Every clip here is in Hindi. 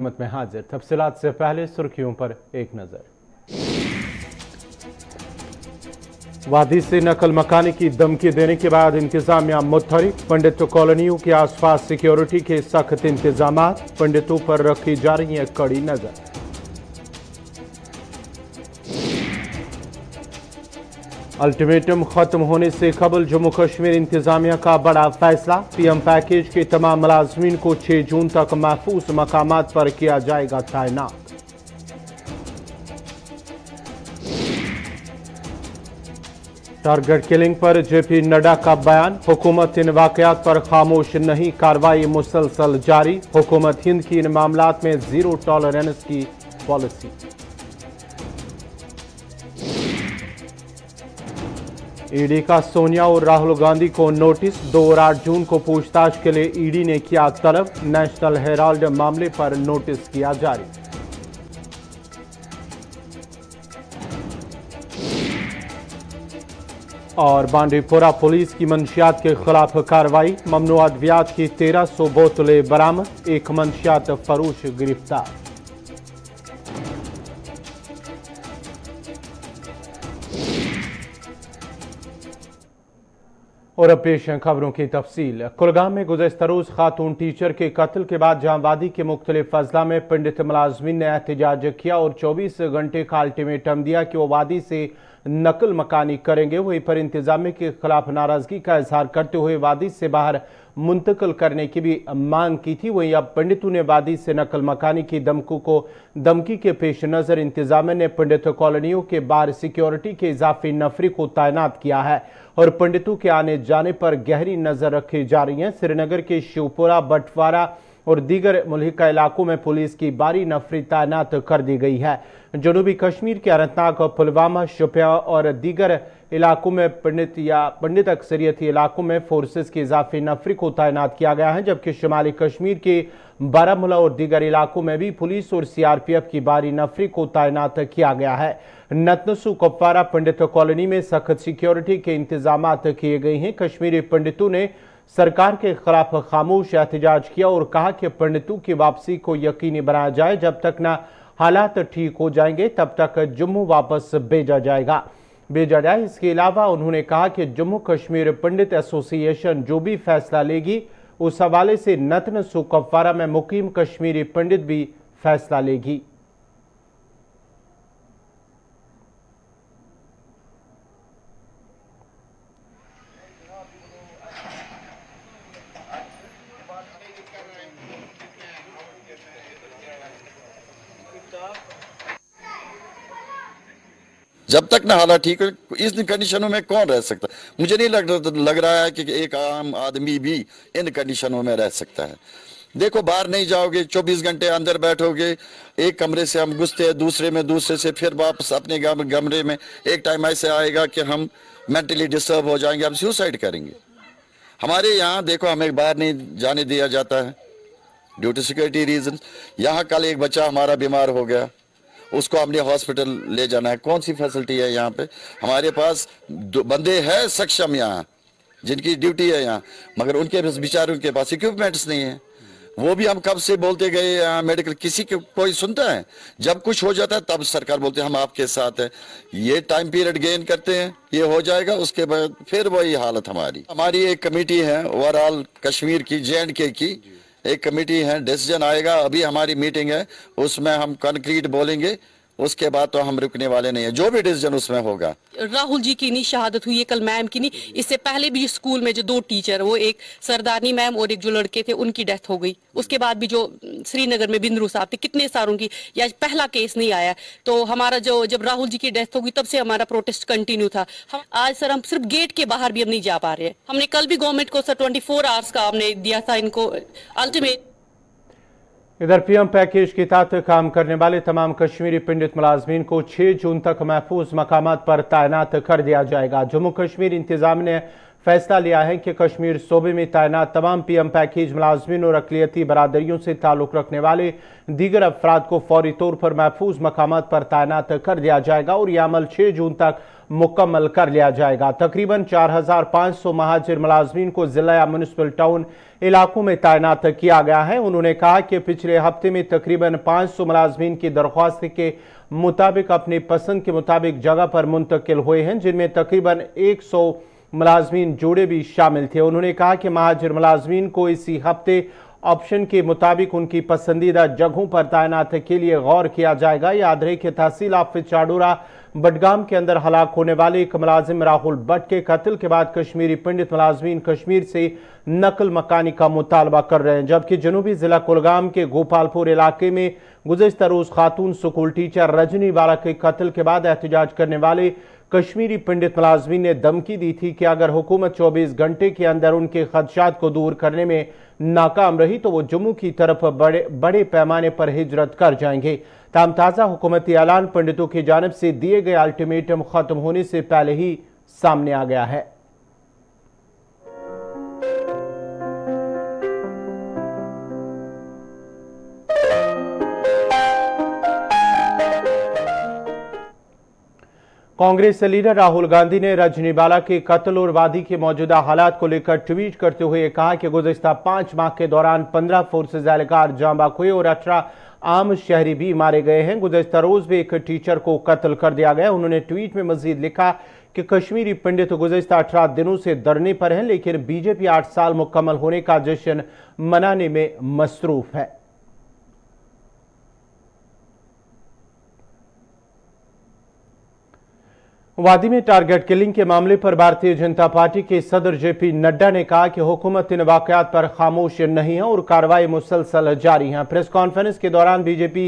में हाजिर। तफसीलात से पहले सुर्खियों पर एक नजर। वादी से नकल मकानी की धमकी देने के बाद इंतजामिया मुतहरिक। पंडित कॉलोनियों के आसपास सिक्योरिटी के सख्त इंतजाम। पंडितों पर रखी जा रही है कड़ी नजर। अल्टीमेटम खत्म होने से कबल जम्मू कश्मीर इंतजामिया का बड़ा फैसला। पीएम पैकेज के तमाम मुलाजमीन को 6 जून तक महफूज मकामात पर किया जाएगा तैनात। टारगेट किलिंग पर जेपी नड्डा का बयान। हुकूमत इन वाकयात पर खामोश नहीं, कार्रवाई मुसलसल जारी। हुकूमत हिंद की इन मामलात में जीरो टॉलरेंस की पॉलिसी। ईडी का सोनिया और राहुल गांधी को नोटिस। 2 और 8 जून को पूछताछ के लिए ईडी ने किया तलब। नेशनल हेराल्ड मामले पर नोटिस किया जारी। और बांडीपोरा पुलिस की मंशियात के खिलाफ कार्रवाई। ममनू अद्वियात की 1300 बोतलें बरामद। एक मंशियात फरोश गिरफ्तार। और अब पेश हैं खबरों की तफसील। कुलगाम में गुज़श्ता रोज़ खातून टीचर के कत्ल के बाद जामवादी के मुख्तलिफ अजला में पंडित मुलाजमीन ने एहतजाज किया और 24 घंटे का अल्टीमेटम दिया कि वो वादी से नकल मकानी करेंगे। वहीं पर इंतजामिया के खिलाफ नाराजगी का इजहार करते हुए वादी से बाहर मुंतकिल करने की भी मांग की थी। वहीं अब पंडितों ने वादी से नकल मकानी की धमकी के पेश नजर इंतजामिया ने पंडित कॉलोनियों के बाहर सिक्योरिटी के इजाफी नफरी को तैनात किया है और पंडितों के आने जाने पर गहरी नजर रखी जा रही है। श्रीनगर के शिवपुरा, बटवारा और दीगर मुल्हिका इलाकों में पुलिस की भारी नफरी तैनात कर दी गई है। जनूबी कश्मीर के अनंतनाग, पुलवामा, शोपियां और दीगर इलाकों में पंडित अक्सरियती इलाकों में फोर्सेस की इजाफी नफरी को तैनात किया गया है, जबकि शुमाली कश्मीर के बारामूला और दीगर इलाकों में भी पुलिस और सीआरपीएफ की भारी नफरी को तैनात किया गया है। नतनसू कुपवारा पंडित कॉलोनी में सख्त सिक्योरिटी के इंतजाम किए गए हैं। कश्मीरी पंडितों ने सरकार के खिलाफ खामोश एहतजाज किया और कहा कि पंडितों की वापसी को यकीनी बनाया जाए। जब तक न हालात ठीक हो जाएंगे तब तक जम्मू वापस भेजा जाए। इसके अलावा उन्होंने कहा कि जम्मू कश्मीर पंडित एसोसिएशन जो भी फैसला लेगी उस हवाले से नतनसू कुपवारा में मुकीम कश्मीरी पंडित भी फैसला लेगी। जब तक ना हालात ठीक हो, इस कंडीशनों में कौन रह सकता? मुझे नहीं लग रहा है कि एक आम आदमी भी इन कंडीशनों में रह सकता है। देखो, बाहर नहीं जाओगे, 24 घंटे अंदर बैठोगे। एक कमरे से हम घुसते हैं दूसरे से फिर वापस अपने कमरे में। एक टाइम ऐसे आएगा कि हम मेंटली डिस्टर्ब हो जाएंगे, हम सुसाइड करेंगे। हमारे यहाँ देखो, हमें बाहर नहीं जाने दिया जाता है ड्यू टू सिक्योरिटी रीजन। यहाँ कल एक बच्चा हमारा बीमार हो गया, उसको हमने हॉस्पिटल ले जाना है। कौन सी फैसिलिटी है यहाँ पे? हमारे पास बंदे हैं सक्षम यहाँ, जिनकी ड्यूटी है यहाँ, मगर उनके बेचारों के पास इक्विपमेंट्स नहीं है। वो भी हम कब से बोलते गए यहाँ मेडिकल, किसी को कोई सुनता है? जब कुछ हो जाता है तब सरकार बोलते हैं हम आपके साथ हैं। ये टाइम पीरियड गेन करते हैं, ये हो जाएगा, उसके बाद फिर वही हालत। हमारी एक कमेटी है ओवरऑल कश्मीर की, JNK की एक कमेटी है, डिसीजन आएगा। अभी हमारी मीटिंग है, उसमें हम कंक्रीट बोलेंगे, उसके बाद तो हम रुकने वाले नहीं है, जो भी डिसीजन उसमें होगा। राहुल जी की नहीं शहादत हुई है कल, मैम की नहीं, इससे पहले भी स्कूल में जो 2 टीचर, वो एक सरदारनी मैम और एक जो लड़के थे, उनकी डेथ हो गई। उसके बाद भी जो श्रीनगर में बिंद्रू साहब थे, कितने सारों की, या पहला केस नहीं आया। तो हमारा जब राहुल जी की डेथ हो गई तब से हमारा प्रोटेस्ट कंटिन्यू था। आज सर हम सिर्फ गेट के बाहर भी हम नहीं जा पा रहे हैं। हमने कल भी गवर्नमेंट को सर 24 आवर्स का हमने दिया था इनको अल्टीमेट। इधर पीएम पैकेज के तहत काम करने वाले तमाम कश्मीरी पंडित मुलाजमीन को 6 जून तक महफूज मकामात पर तैनात कर दिया जाएगा। जम्मू कश्मीर इंतजाम ने फैसला लिया है कि कश्मीर सूबे में तैनात तमाम पीएम पैकेज मुलाजमीन और अक़लियती बरादरियों से ताल्लुक़ रखने वाले दीगर अफराद को फौरी तौर पर महफूज मकामात पर तैनात कर दिया जाएगा और यह अमल 6 जून तक मुकम्मल कर लिया जाएगा। तकरीबन 4500 महाजिर मुलाजमीन को जिला या म्यूनिसिपल टाउन इलाकों में तैनात किया गया है। उन्होंने कहा कि पिछले हफ्ते में तकरीबन 500 मुलाजमीन की दरख्वास्त के मुताबिक अपनी पसंद के मुताबिक जगह पर मुंतकिल हुए हैं, जिनमें तकरीबन 100 मुलाजमीन जोड़े भी शामिल थे। उन्होंने कहा कि महाजिर मुलाजमीन को इसी हफ्ते ऑप्शन के मुताबिक उनकी पसंदीदा जगहों पर तैनात के लिए गौर किया जाएगा। याद रहे कि तहसील ऑफिस चाडोरा बडगाम के अंदर हलाक होने वाले एक मुलाजिम राहुल भट्ट के कत्ल के बाद कश्मीरी पंडित मुलाजमीन कश्मीर से नकल मकानी का मुतालबा कर रहे हैं, जबकि जनूबी जिला कुलगाम के गोपालपुर इलाके में गुज़श्ता रोज खातून स्कूल टीचर रजनी वाला के कत्ल के बाद एहतजाज करने वाले कश्मीरी पंडित मुलाजमीन ने धमकी दी थी कि अगर हुकूमत 24 घंटे के अंदर उनके खदशात को दूर करने में नाकाम रही तो वो जम्मू की तरफ बड़े पैमाने पर हिजरत कर जाएंगे। ताम ताज़ा हुकूमती ऐलान पंडितों की जानिब से दिए गए अल्टीमेटम खत्म होने से पहले ही सामने आ गया है। कांग्रेस लीडर राहुल गांधी ने रजनीवाला के कत्ल और वादी के मौजूदा हालात को लेकर ट्वीट करते हुए कहा कि गुज़श्ता 5 माह के दौरान 15 फोर्सेज एहलकार जांबाक हुए और 18 आम शहरी भी मारे गए हैं। गुज़श्ता रोज भी एक टीचर को कत्ल कर दिया गया। उन्होंने ट्वीट में मजीद लिखा कि कश्मीरी पंडित गुज़श्ता 18 दिनों से धरने पर हैं, लेकिन बीजेपी 8 साल मुकम्मल होने का जश्न मनाने में मसरूफ है। वादी में टारगेट किलिंग के मामले पर भारतीय जनता पार्टी के सदर जेपी नड्डा ने कहा कि हुकूमत इन वाकयात पर खामोश नहीं है और कार्रवाई मुसलसल जारी है। प्रेस कॉन्फ्रेंस के दौरान बीजेपी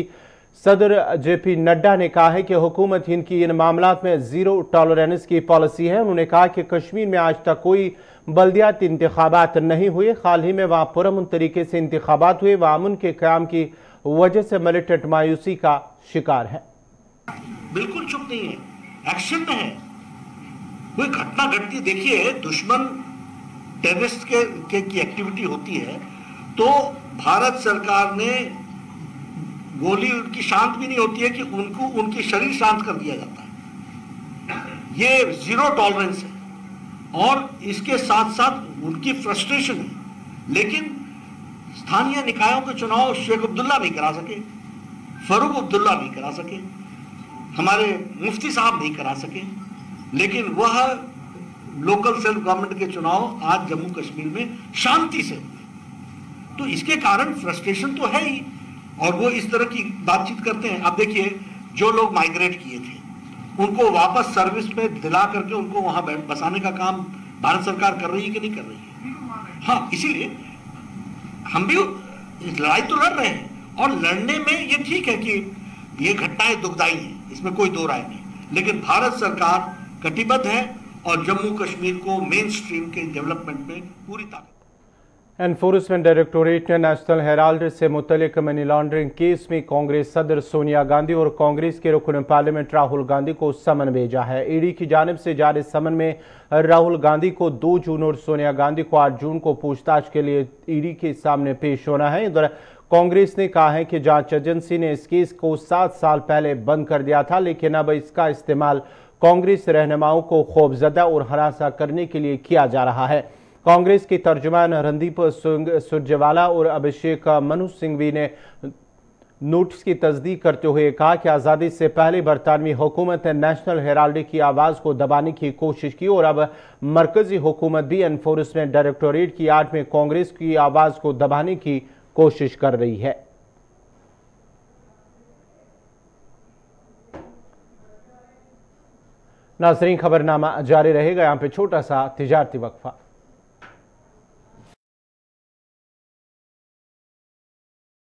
सदर जेपी नड्डा ने कहा है कि हुकूमत हिंद की इन मामलात में जीरो टॉलरेंस की पॉलिसी है। उन्होंने कहा कि कश्मीर में आज तक कोई बल्दियाती इंतखाबात नहीं हुए। हाल ही में वहां पुरअमन तरीके से इंतखाबात हुए। वह अमन के क़याम की वजह से मिलिटेंट मायूसी का शिकार है। बिल्कुल चुप नहीं है, एक्शन में है। कोई घटना घटती, देखिए दुश्मन टेररिस्ट की एक्टिविटी होती है तो भारत सरकार ने गोली उनकी शांत भी नहीं होती है कि उनकी शरीर शांत कर दिया जाता है। ये जीरो टॉलरेंस है और इसके साथ साथ उनकी फ्रस्ट्रेशन है। लेकिन स्थानीय निकायों के चुनाव शेख अब्दुल्ला नहीं करा सके, फरूक अब्दुल्ला नहीं करा सके, हमारे मुफ्ती साहब नहीं करा सके, लेकिन वह लोकल सेल्फ गवर्नमेंट के चुनाव आज जम्मू कश्मीर में शांति से हुए। तो इसके कारण फ्रस्ट्रेशन तो है ही और वो इस तरह की बातचीत करते हैं। अब देखिए, जो लोग माइग्रेट किए थे उनको वापस सर्विस में दिला करके उनको वहां बसाने का काम भारत सरकार कर रही है कि नहीं कर रही है? हाँ, इसीलिए हम भी लड़ाई तो लड़ रहे हैं और लड़ने में ये ठीक है कि ये घटनाएं दुखदाई हैं, इसमें कोई दो राय नहीं, लेकिन भारत सरकार कटिबद्ध है और जम्मू कश्मीर को मेन स्ट्रीम के डेवलपमेंट में पूरी ताकत। एनफोर्समेंट डायरेक्टोरेट ने नेशनल हेराल्ड से मुतल्लिक मनी लॉन्ड्रिंग केस में कांग्रेस सदर सोनिया गांधी और कांग्रेस के रुकन पार्लियामेंट राहुल गांधी को समन भेजा है। ईडी की जानिब से जारी समन में राहुल गांधी को 2 जून और सोनिया गांधी को 8 जून को पूछताछ के लिए ईडी के सामने पेश होना है। इधर कांग्रेस ने कहा है कि जांच एजेंसी ने इस केस को 7 साल पहले बंद कर दिया था, लेकिन अब इसका इस्तेमाल कांग्रेस रहनुमाओं को खौफजदा और हरासा करने के लिए किया जा रहा है। कांग्रेस के तर्जुमान रणदीप सुरजेवाला और अभिषेक मनु सिंघवी ने नोटिस की तस्दीक करते हुए कहा कि आज़ादी से पहले बरतानवी हुकूमत ने नेशनल हेराल्ड की आवाज़ को दबाने की कोशिश की और अब मरकजी हुकूमत भी एनफोर्समेंट डायरेक्टोरेट की आड़ में कांग्रेस की आवाज़ को दबाने की कोशिश कर रही है। नाज़रीन, खबरनामा जारी रहेगा। यहाँ पे छोटा सा तिजारती वक्फा।